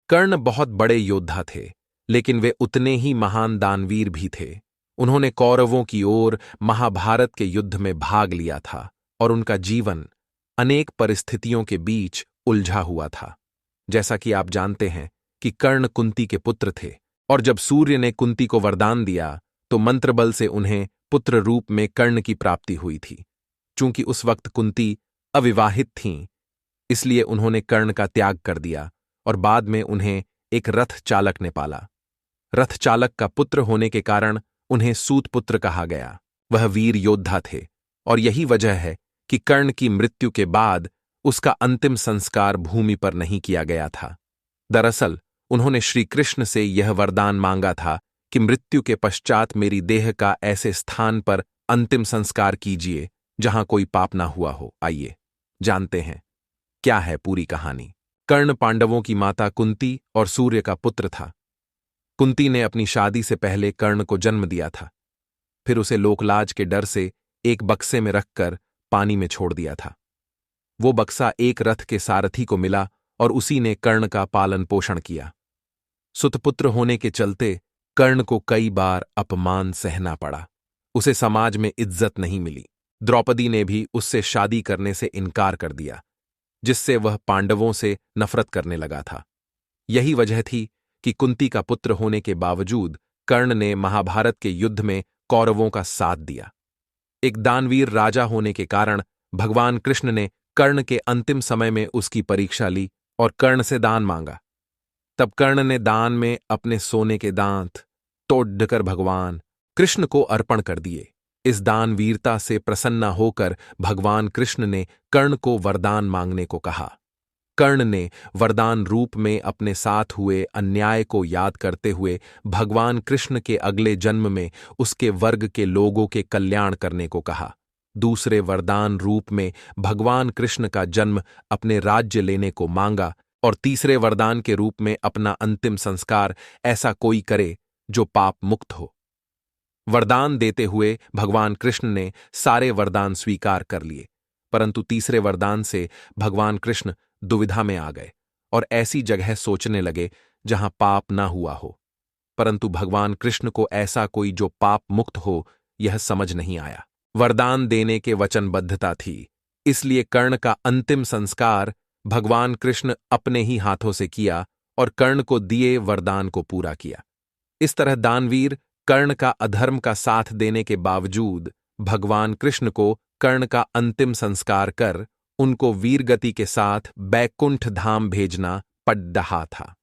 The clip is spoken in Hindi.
कर्ण बहुत बड़े योद्धा थे, लेकिन वे उतने ही महान दानवीर भी थे। उन्होंने कौरवों की ओर महाभारत के युद्ध में भाग लिया था और उनका जीवन अनेक परिस्थितियों के बीच उलझा हुआ था। जैसा कि आप जानते हैं कि कर्ण कुंती के पुत्र थे, और जब सूर्य ने कुंती को वरदान दिया तो मंत्रबल से उन्हें पुत्र रूप में कर्ण की प्राप्ति हुई थी। चूंकि उस वक्त कुंती अविवाहित थीं, इसलिए उन्होंने कर्ण का त्याग कर दिया और बाद में उन्हें एक रथ चालक ने पाला। रथ चालक का पुत्र होने के कारण उन्हें सूतपुत्र कहा गया। वह वीर योद्धा थे और यही वजह है कि कर्ण की मृत्यु के बाद उसका अंतिम संस्कार भूमि पर नहीं किया गया था। दरअसल उन्होंने श्री कृष्ण से यह वरदान मांगा था कि मृत्यु के पश्चात मेरी देह का ऐसे स्थान पर अंतिम संस्कार कीजिए जहां कोई पाप ना हुआ हो। आइए जानते हैं क्या है पूरी कहानी। कर्ण पांडवों की माता कुंती और सूर्य का पुत्र था। कुंती ने अपनी शादी से पहले कर्ण को जन्म दिया था, फिर उसे लोकलाज के डर से एक बक्से में रखकर पानी में छोड़ दिया था। वो बक्सा एक रथ के सारथी को मिला और उसी ने कर्ण का पालन पोषण किया। सुतपुत्र होने के चलते कर्ण को कई बार अपमान सहना पड़ा। उसे समाज में इज्जत नहीं मिली। द्रौपदी ने भी उससे शादी करने से इनकार कर दिया, जिससे वह पांडवों से नफरत करने लगा था। यही वजह थी कि कुंती का पुत्र होने के बावजूद कर्ण ने महाभारत के युद्ध में कौरवों का साथ दिया। एक दानवीर राजा होने के कारण भगवान कृष्ण ने कर्ण के अंतिम समय में उसकी परीक्षा ली और कर्ण से दान मांगा। तब कर्ण ने दान में अपने सोने के दांत तोड़कर भगवान कृष्ण को अर्पण कर दिए। इस दानवीरता से प्रसन्न होकर भगवान कृष्ण ने कर्ण को वरदान मांगने को कहा। कर्ण ने वरदान रूप में अपने साथ हुए अन्याय को याद करते हुए भगवान कृष्ण के अगले जन्म में उसके वर्ग के लोगों के कल्याण करने को कहा। दूसरे वरदान रूप में भगवान कृष्ण का जन्म अपने राज्य लेने को मांगा और तीसरे वरदान के रूप में अपना अंतिम संस्कार ऐसा कोई करे जो पाप मुक्त हो। वरदान देते हुए भगवान कृष्ण ने सारे वरदान स्वीकार कर लिए, परंतु तीसरे वरदान से भगवान कृष्ण दुविधा में आ गए और ऐसी जगह सोचने लगे जहां पाप ना हुआ हो। परंतु भगवान कृष्ण को ऐसा कोई जो पाप मुक्त हो यह समझ नहीं आया। वरदान देने के वचनबद्धता थी, इसलिए कर्ण का अंतिम संस्कार भगवान कृष्ण अपने ही हाथों से किया और कर्ण को दिए वरदान को पूरा किया। इस तरह दानवीर कर्ण का अधर्म का साथ देने के बावजूद भगवान कृष्ण को कर्ण का अंतिम संस्कार कर उनको वीरगति के साथ बैकुंठ धाम भेजना पड़ रहा था।